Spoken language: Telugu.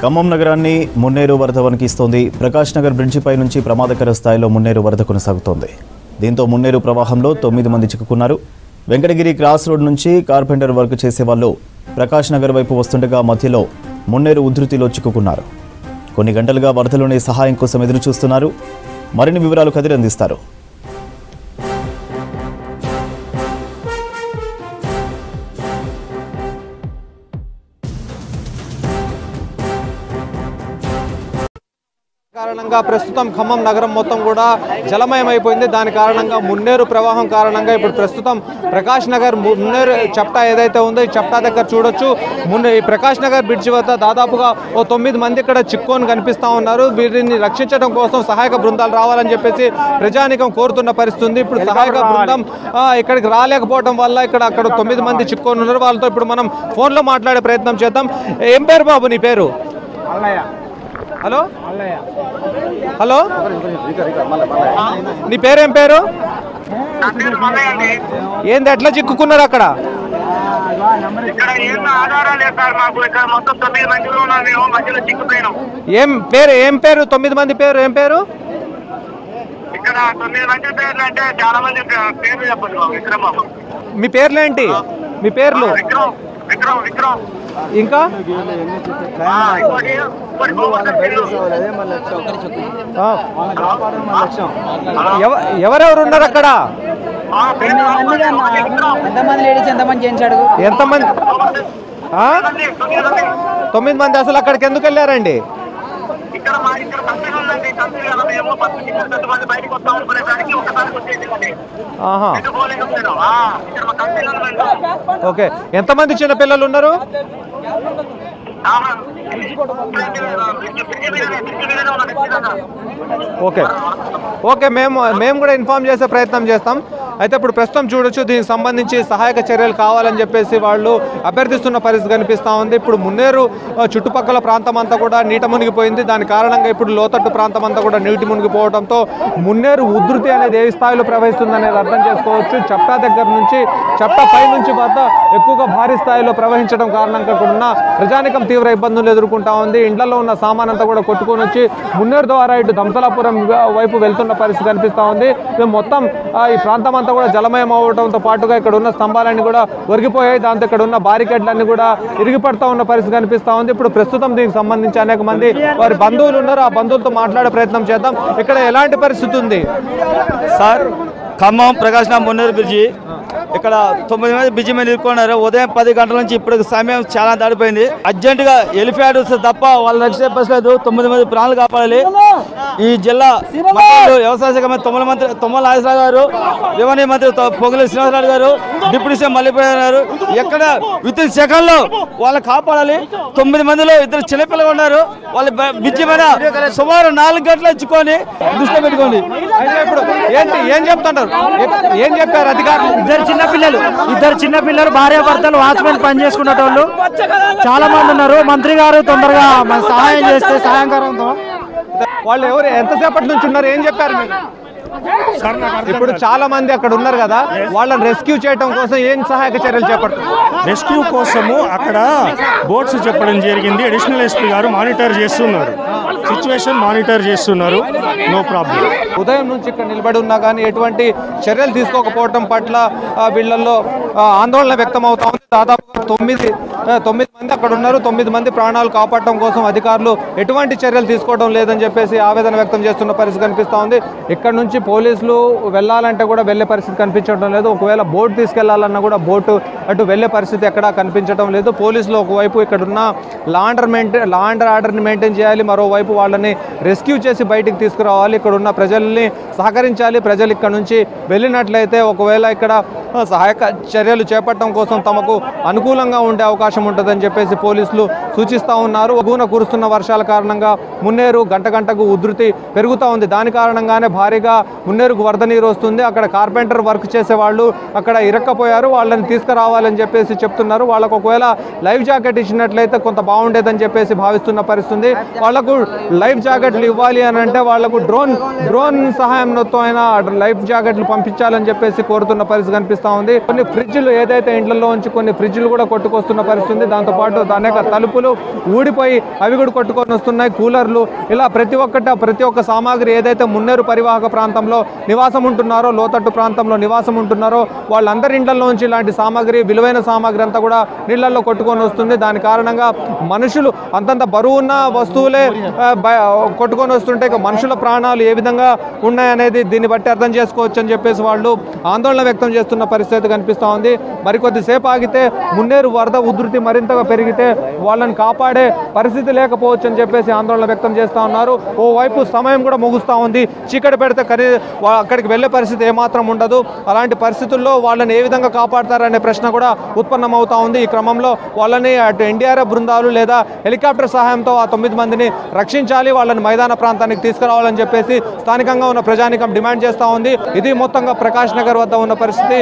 ఖమ్మం నగరాన్ని మున్నేరు వరద వణికిస్తోంది. ప్రకాష్ నగర్ బ్రిడ్జిపై నుంచి ప్రమాదకర స్థాయిలో మున్నేరు వరద కొనసాగుతోంది. దీంతో మున్నేరు ప్రవాహంలో 9 మంది చిక్కుకున్నారు. వెంకటగిరి క్రాస్ రోడ్ నుంచి కార్పెంటర్ వర్క్ చేసేవాళ్ళు ప్రకాష్ నగర్ వైపు వస్తుండగా మధ్యలో మున్నేరు ఉధృతిలో చిక్కుకున్నారు. కొన్ని గంటలుగా వరదలోనే సహాయం కోసం ఎదురు చూస్తున్నారు. మరిన్ని వివరాలు కదిరి అందిస్తారు. కారణంగా ప్రస్తుతం ఖమ్మం నగరం మొత్తం కూడా జలమయమైపోయింది. దాని కారణంగా మున్నేరు ప్రవాహం కారణంగా ఇప్పుడు ప్రస్తుతం ప్రకాష్ నగర్ మున్నేరు చప్టా ఏదైతే ఉందో ఈ చప్టా దగ్గర చూడొచ్చు. ఈ ప్రకాష్ నగర్ బ్రిడ్జి వద్ద దాదాపుగా 9 మంది ఇక్కడ చిక్కుకొని కనిపిస్తూ ఉన్నారు. వీరిని రక్షించడం కోసం సహాయక బృందాలు రావాలని చెప్పేసి ప్రజానికం కోరుతున్న పరిస్థితి. ఇప్పుడు సహాయక బృందం ఇక్కడికి రాలేకపోవడం వల్ల అక్కడ 9 మంది చిక్కుకొని ఉన్నారు. వాళ్ళతో ఇప్పుడు మనం ఫోన్లో మాట్లాడే ప్రయత్నం చేద్దాం. ఏం పేరు బాబు నీ పేరు? హలో హలో నీ పేరేం పేరు? ఏంది ఎట్లా చిక్కుకున్నారు అక్కడ? ఏం పేరు 9 మంది పేరు ఏం పేరు? మీ పేర్లేంటి? మీ పేర్లు ఇంకా ఎవరెవరు ఉన్నారు అక్కడ? ఎంతమంది? 9 మంది. అసలు అక్కడికి ఎందుకు వెళ్ళారండి? ఓకే, ఎంతమంది చిన్న పిల్లలు ఉన్నారు? ఓకే ఓకే, మేము కూడా ఇన్ఫార్మ్ చేసే ప్రయత్నం చేస్తాం. అయితే ఇప్పుడు ప్రస్తుతం చూడొచ్చు, దీనికి సంబంధించి సహాయక చర్యలు కావాలని చెప్పేసి వాళ్ళు అభ్యర్థిస్తున్న పరిస్థితి కనిపిస్తూ ఉంది. ఇప్పుడు మున్నేరు చుట్టుపక్కల ప్రాంతం అంతా కూడా నీట మునిగిపోయింది. దాని కారణంగా ఇప్పుడు లోతట్టు ప్రాంతం అంతా కూడా నీటి మునిగిపోవడంతో మున్నేరు ఉధృతి అనేది ఏ స్థాయిలో ప్రవహిస్తుంది అనేది అర్థం చేసుకోవచ్చు. చప్టా దగ్గర నుంచి చప్టా పై నుంచి వద్ద ఎక్కువగా భారీ స్థాయిలో ప్రవహించడం కారణంగా ఇక్కడ ఉన్న ప్రజానికం తీవ్ర ఇబ్బందులు ఎదుర్కొంటా ఉంది. ఇండ్లలో ఉన్న సామాన్ అంతా కూడా కొట్టుకొని వచ్చి మున్నేరు ద్వారా ఇటు దంతలాపురం వైపు వెళ్తున్న పరిస్థితి కనిపిస్తూ ఉంది. మొత్తం ఈ ప్రాంతం అంతా కూడా జలమయం అవడంతో పాటుగా ఇక్కడ ఉన్న స్తంభాలన్నీ కూడా ఒరిగిపోయాయి. దాంతో ఇక్కడ ఉన్న బారికేడ్లన్నీ కూడా ఇరిగిపడతా ఉన్న పరిస్థితి కనిపిస్తూ ఉంది. ఇప్పుడు ప్రస్తుతం దీనికి సంబంధించి అనేక మంది వారి బంధువులు ఉన్నారు. ఆ బంధువులతో మాట్లాడే ప్రయత్నం చేద్దాం. ఇక్కడ ఎలాంటి పరిస్థితి ఉంది సార్? ఖమ్మం ప్రకాష్ నగర్ మున్నేరు బ్రిడ్జి ఇక్కడ 9 మంది బ్రిడ్జి మీద ఇరుక్కున్నారు. ఉదయం 10 గంటల నుంచి ఇప్పుడు సమయం చాలా దాడిపోయింది. అర్జెంటుగా ఎలిఫ్యాడ్ వస్తే తప్ప వాళ్ళు రక్షణ పరిస్థితి. 9 మంది ప్రాణాలు కాపాడాలి. ఈ జిల్లా వ్యవసాయ శాఖ మంత్రి తుమ్మల నాగేశ్వరరావు గారు, రెవెన్యూ మంత్రి పొంగులేటి శ్రీనివాసరావు గారు, డిప్యూటీ సీఎం మల్లిపోయారు గారు ఎక్కడ విత్ ఇన్ సెకండ్లో వాళ్ళని కాపాడాలి. 9 మందిలో 2 చిన్నపిల్లలు ఉన్నారు. వాళ్ళ బ్రిడ్జి మీద సుమారు 4 గంటలు ఇచ్చుకొని దృష్టిలో పెట్టుకోండి. అయితే ఇప్పుడు ఏం చెప్తున్నారు? ఏం చెప్పారు అధికారులు? ఇద్దరు చిన్నపిల్లలు భార్యాభర్తలు వాచ్మెన్ పని చేసుకునేటోళ్ళు చాలా మంది ఉన్నారు. మంత్రి గారు తొందరగా సహాయం చేస్తే సాయంకాలంతో వాళ్ళు ఎవరు ఎంతసేపటి నుంచి ఉన్నారు? ఏం చెప్పారు మీరు? ఇప్పుడు చాలా మంది అక్కడ ఉన్నారు కదా, వాళ్ళని రెస్క్యూ చేయడం కోసం ఏం సహాయక చర్యలు చేపడుతున్నారు? రెస్క్యూ కోసము అక్కడ బోట్స్ చెప్పడం జరిగింది. అడిషనల్ ఎస్పీ గారు మానిటర్ చేస్తున్నారు, సిచ్యువేషన్ మానిటర్ చేస్తున్నారు. No problem. ఉదయం నుంచి ఇక్కడ నిలబడి ఉన్నా కానీ ఎటువంటి చర్యలు తీసుకోకపోవడం పట్ల వీళ్ళల్లో ఆందోళన వ్యక్తం అవుతా ఉంది. దాదాపుగా 9 మంది అక్కడ ఉన్నారు. 9 మంది ప్రాణాలు కాపాడటం కోసం అధికారులు ఎటువంటి చర్యలు తీసుకోవడం లేదని చెప్పేసి ఆవేదన వ్యక్తం చేస్తున్న పరిస్థితి కనిపిస్తూ ఉంది. ఇక్కడ నుంచి పోలీసులు వెళ్ళాలంటే కూడా వెళ్ళే పరిస్థితి కనిపించడం లేదు. ఒకవేళ బోట్ తీసుకెళ్లాలన్నా కూడా బోటు అటు వెళ్ళే పరిస్థితి ఎక్కడా కనిపించడం లేదు. పోలీసులు ఒకవైపు ఇక్కడున్న లా అండ్ ఆర్డర్ని మెయింటైన్ చేయాలి, మరోవైపు వాళ్ళని రెస్క్యూ చేసి బయటికి తీసుకురావాలి. ఇక్కడ ఉన్న ప్రజల్ని సహకరించాలి. ప్రజలు ఇక్కడ నుంచి వెళ్ళినట్లయితే ఒకవేళ ఇక్కడ సహాయక చర్యలు చేపట్టడం కోసం తమకు అనుకూలంగా ఉండే అవకాశం ఉంటుందని చెప్పేసి పోలీసులు సూచిస్తూ ఉన్నారు. ఒగున కురుస్తున్న వర్షాల కారణంగా మున్నేరు గంటకు ఉధృతి పెరుగుతూ ఉంది. దాని కారణంగానే భారీగా మున్నేరుకు వరద నీరు వస్తుంది. అక్కడ కార్పెంటర్ వర్క్ చేసే వాళ్ళు అక్కడ ఇరక్కపోయారు. వాళ్ళని తీసుకురావాలని చెప్పేసి చెప్తున్నారు. వాళ్ళకు ఒకవేళ లైఫ్ జాకెట్ ఇచ్చినట్లయితే కొంత బాగుండేదని చెప్పేసి భావిస్తున్న పరిస్థితి. వాళ్లకు లైఫ్ జాకెట్లు ఇవ్వాలి అని అంటే వాళ్లకు డ్రోన్ సహాయంతో అయినా లైఫ్ జాకెట్లు పంపించాలని చెప్పేసి కోరుతున్న పరిస్థితి కనిపిస్తూ ఉంది. కొన్ని ఫ్రిడ్జ్లు ఏదైతే ఇండ్లలో ఉంచి కొన్ని ఫ్రిడ్జ్లు కూడా కొట్టుకొస్తున్న పరిస్థితి. దాంతోపాటు అనేక తలుపులు వస్తువులు ఊడిపోయి అవి కూడా కొట్టుకొని వస్తున్నాయి. కూలర్లు ఇలా ప్రతి ఒక్క సామాగ్రి ఏదైతే మున్నేరు పరివాహక ప్రాంతంలో నివాసం ఉంటున్నారో, లోతట్టు ప్రాంతంలో నివాసం ఉంటున్నారో వాళ్ళందరి ఇండ్లలోంచి ఇలాంటి సామాగ్రి, విలువైన సామాగ్రి అంతా కూడా నీళ్లలో కొట్టుకొని వస్తుంది. దాని కారణంగా మనుషులు అంతంత బరువున్న వస్తువులే కొట్టుకొని వస్తుంటే మనుషుల ప్రాణాలు ఏ విధంగా ఉన్నాయనేది దీన్ని బట్టి అర్థం చేసుకోవచ్చు అని చెప్పేసి వాళ్ళు ఆందోళన వ్యక్తం చేస్తున్న పరిస్థితి కనిపిస్తూ ఉంది. మరికొద్దిసేపు ఆగితే మున్నేరు వరద ఉధృతి మరింతగా పెరిగితే వాళ్ళని కాపాడే పరిస్థితి లేకపోవచ్చు అని చెప్పేసి ఆందోళన వ్యక్తం చేస్తూ ఉన్నారు. ఓవైపు సమయం కూడా ముగుస్తూ ఉంది. చీకటి పెడితే అక్కడికి వెళ్ళే పరిస్థితి ఏమాత్రం ఉండదు. అలాంటి పరిస్థితుల్లో వాళ్ళని ఏ విధంగా కాపాడతారనే ప్రశ్న కూడా ఉత్పన్నమవుతా ఉంది. ఈ క్రమంలో వాళ్ళని అటు ఎన్డీఆర్ఎఫ్ బృందాలు లేదా హెలికాప్టర్ సహాయంతో ఆ 9 మందిని రక్షించాలి, వాళ్ళని మైదాన ప్రాంతానికి తీసుకురావాలని చెప్పేసి స్థానికంగా ఉన్న ప్రజానికం డిమాండ్ చేస్తూ ఉంది. ఇది మొత్తంగా ప్రకాష్ నగర్ వద్ద ఉన్న పరిస్థితి.